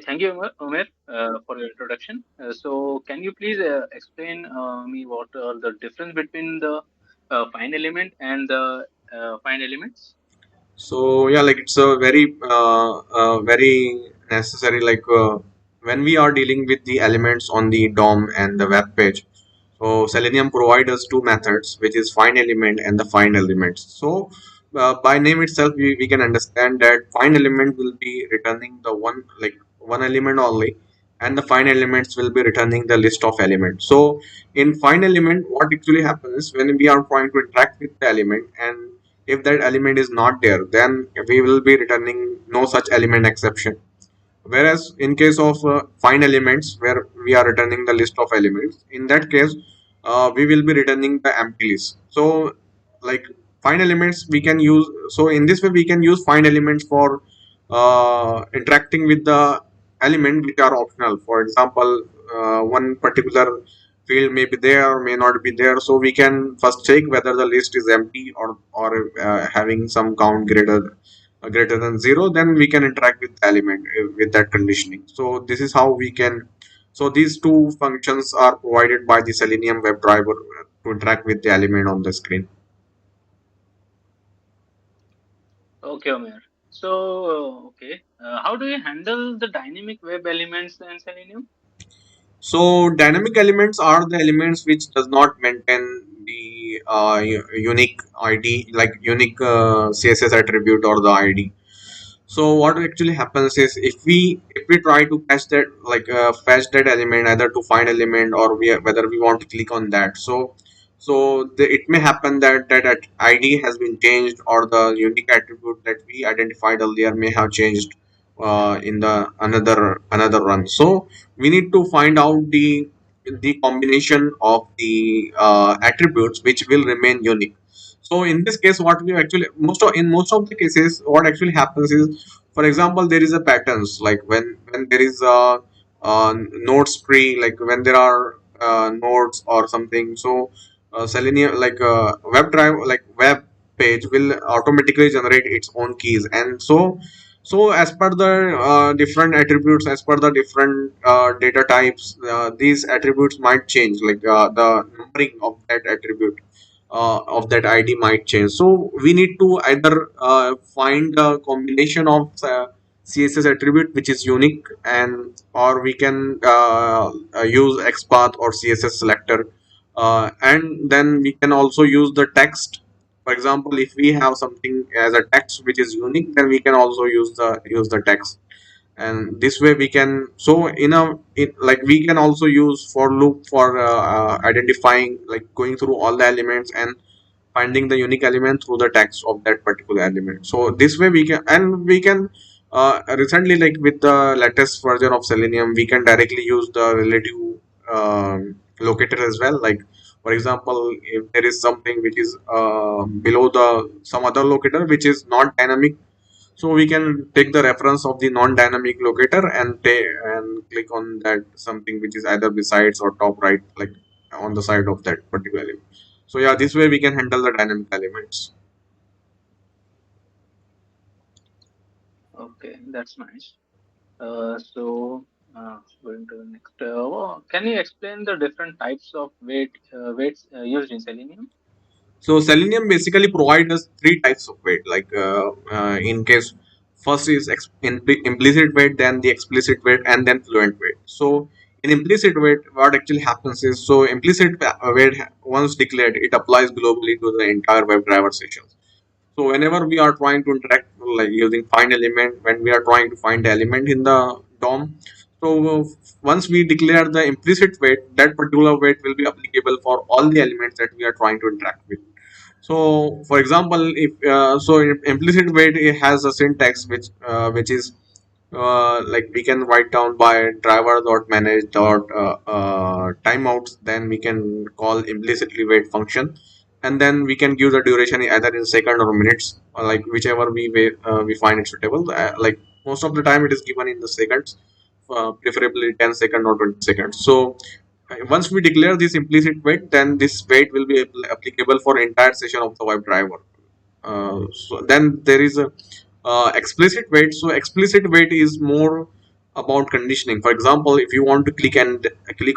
Thank you, Umer, for your introduction. So, can you please explain me what are the difference between the fine element and the fine elements? So yeah, like it's a very necessary when we are dealing with the elements on the DOM and the web page. So Selenium provides us two methods, which is find element and the find elements. So by name itself, we can understand that find element will be returning the one element only, and the find elements will be returning the list of elements. So in find element, what actually happens when we are trying to interact with the element, and if that element is not there, then we will be returning no such element exception. Whereas in case of find elements, where we are returning the list of elements, in that case we will be returning the empty list. So like find elements we can use, so in this way we can use find elements for interacting with the element which are optional. For example, one particular field may be there or may not be there, so we can first check whether the list is empty or having some count greater than zero, then we can interact with the element with that conditioning. So this is how we can, so these two functions are provided by the Selenium WebDriver to interact with the element on the screen. Okay, Umer. So, okay, how do you handle the dynamic web elements in Selenium? So dynamic elements are the elements which does not maintain the unique id, like unique css attribute or the id. So what actually happens is, if we try to catch that, fetch that element, either to find element or whether we want to click on that, it may happen that id has been changed, or the unique attribute that we identified earlier may have changed in the another run. So we need to find out the combination of the attributes which will remain unique. So in this case, what we actually most of the cases, what actually happens is, for example, there is a patterns, like when there is a nodes tree, like when there are nodes or something. So Selenium, web page will automatically generate its own keys, and so as per the different attributes, as per the different data types, these attributes might change, the numbering of that attribute of that id might change. So we need to either find a combination of css attribute which is unique, and or we can use XPath or css selector, and then we can also use the text. For example, if we have something as a text which is unique, then we can also use the text. And this way we can, so like we can also use for loop for identifying, like going through all the elements and finding the unique element through the text of that particular element. So this way we can recently, like with the latest version of Selenium, we can directly use the relative locator as well. Like for example, if there is something which is below the some other locator which is not dynamic, so we can take the reference of the non-dynamic locator and click on that something which is either besides or top right, like on the side of that particular element. So yeah, this way we can handle the dynamic elements. Okay, that's nice. Going to the next. Can you explain the different types of weights used in Selenium? So Selenium basically provides us three types of weight. In case first is implicit weight, then the explicit weight, and then fluent weight. So in implicit weight, what actually happens is, so implicit weight once declared, it applies globally to the entire WebDriver sessions. So whenever we are trying to interact, like using find element, when we are trying to find the element in the DOM, so once we declare the implicit weight, that particular weight will be applicable for all the elements that we are trying to interact with. So, for example, if implicit weight, it has a syntax which is like we can write down by driver dot manage dot timeouts. Then we can call implicitly wait function, and then we can give the duration either in second or minutes, or like whichever we find it suitable. Like most of the time, it is given in the seconds, preferably 10 seconds or 20 seconds. So once we declare this implicit weight, then this weight will be applicable for entire session of the WebDriver. So then there is a explicit weight. So explicit weight is more about conditioning. For example, if you want to click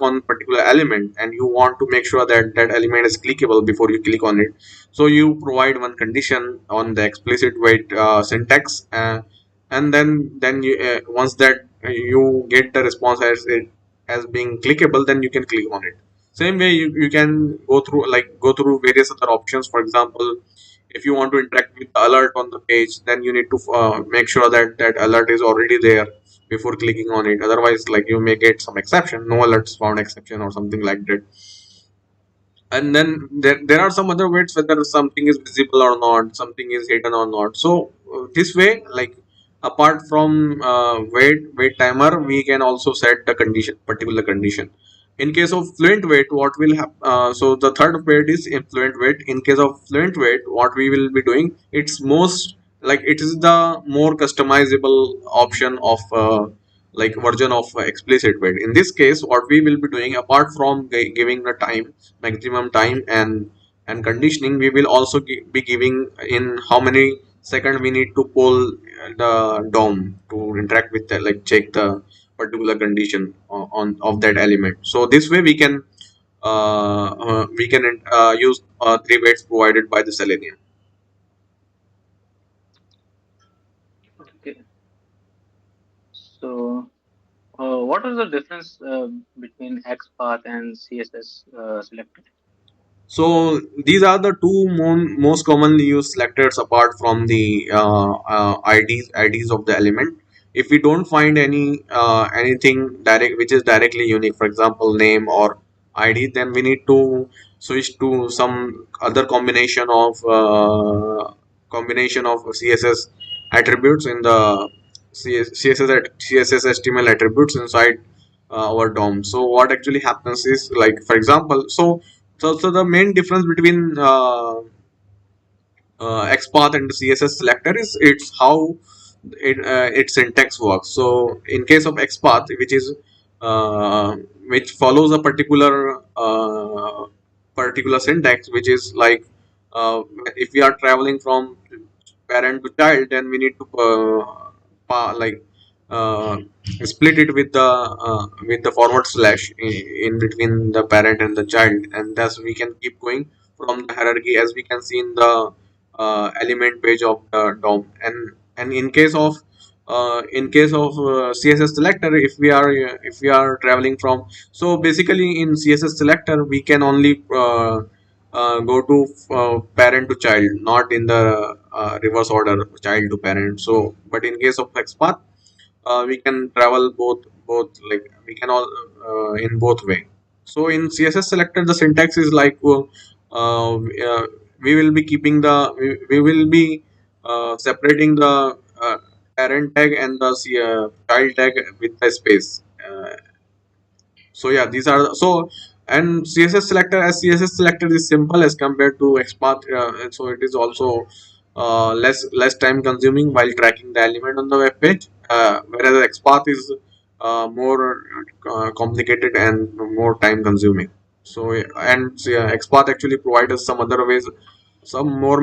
on particular element and you want to make sure that that element is clickable before you click on it, so you provide one condition on the explicit wait syntax, and then you, once that you get the response as it as being clickable, then you can click on it. Same way you can go through various other options. For example, if you want to interact with the alert on the page, then you need to make sure that that alert is already there before clicking on it. Otherwise, like, you may get some exception, no alerts found exception or something like that. And then there are some other ways whether something is visible or not, something is hidden or not. So this way, like, apart from wait timer, we can also set the condition, particular condition. In case of fluent wait, what will happen, so the third wait is in fluent wait. In case of fluent wait, what we will be doing, it's most like it is the more customizable option of like version of explicit wait. In this case, what we will be doing, apart from giving the time, maximum time, and conditioning, we will also be giving in how many seconds we need to pull the DOM to interact with the, like, check the particular condition on of that element. So this way we can use three weights provided by the Selenium. Okay. So, what is the difference between XPath and CSS selector? So these are the two most commonly used selectors apart from the IDs of the element. If we don't find anything direct which is directly unique, for example name or ID, then we need to switch to some other combination of CSS attributes in the CSS HTML attributes inside our DOM. So what actually happens is, like, for example, so the main difference between XPath and CSS selector is it's how its syntax works. So in case of XPath, uh, which follows a particular syntax, which is like, if we are traveling from parent to child, then we need to like uh, split it with the forward slash in between the parent and the child, and thus we can keep going from the hierarchy, as we can see in the element page of the DOM. And in case of CSS selector, if we are traveling from, so basically in CSS selector we can only go to parent to child, not in the reverse order, child to parent. So but in case of XPath, we can travel both, like, we can all in both way. So in CSS selector, the syntax is like, we will be keeping we will be separating the parent tag and the child tag with the space. So yeah, these are so. And CSS selector, as CSS selector is simple as compared to XPath, and so it is also less time consuming while tracking the element on the web page, whereas XPath is more complicated and more time consuming. So XPath actually provides us some other ways, some more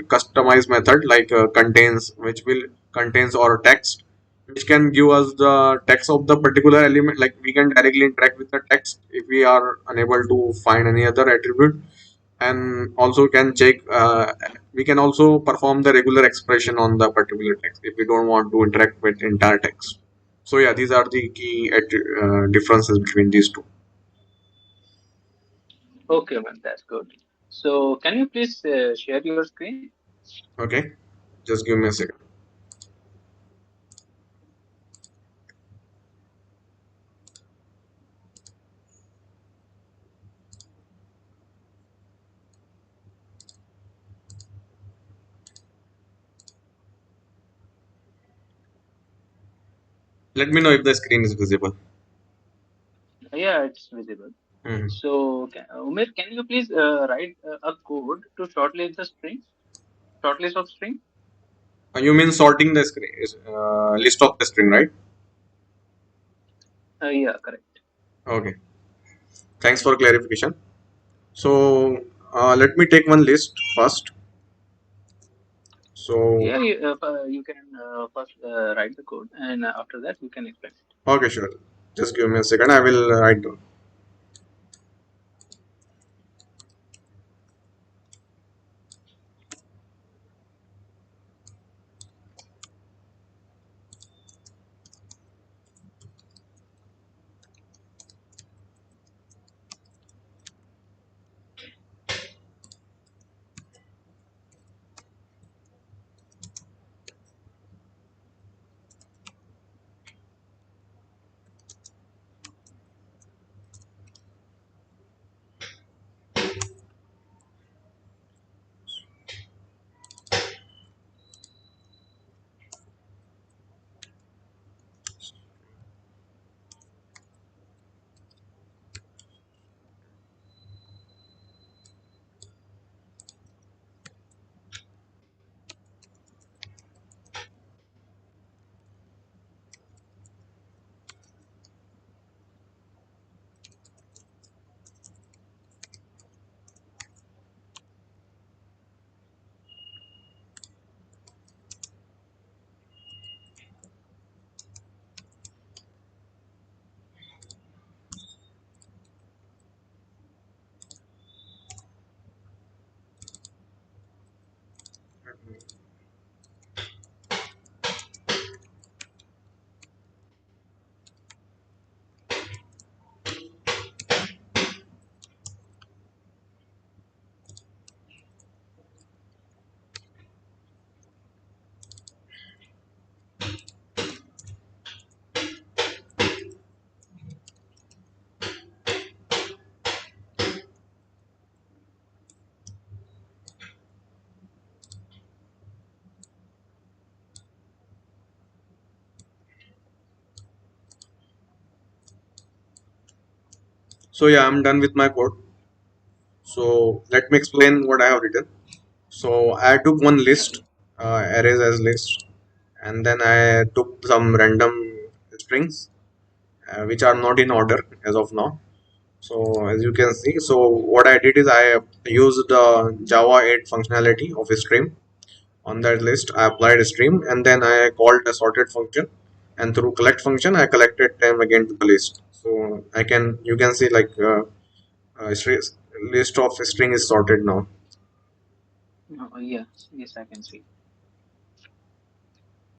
customized method, like contains, which will contains or text, which can give us the text of the particular element. Like, we can directly interact with the text if we are unable to find any other attribute, and also can check, we can also perform the regular expression on the particular text if we don't want to interact with entire text. So yeah, these are the key differences between these two. Okay, man, that's good. So, can you please share your screen? Okay, just give me a second. Let me know if the screen is visible. Yeah, it's visible. Mhm. So, Umir, can you please write a code to shortlist the strings, shortlist of string? You mean sorting the screen, list of the string, right? Yeah, correct. Okay, thanks for clarification. So let me take one list first. So Yeah, you can first write the code, and after that you can explain it. okay, sure. Just give me a second. I will write down. So yeah, I'm done with my code. So let me explain what I have written. So I took one list, arrays as list, and then I took some random strings which are not in order as of now. So as you can see, so what I did is I used the Java 8 functionality of a stream. On that list, I applied a stream, and then I called a sorted function. And through collect function, I collected them again to the list. So you can see like list of string is sorted now. Yes, yes, I can see.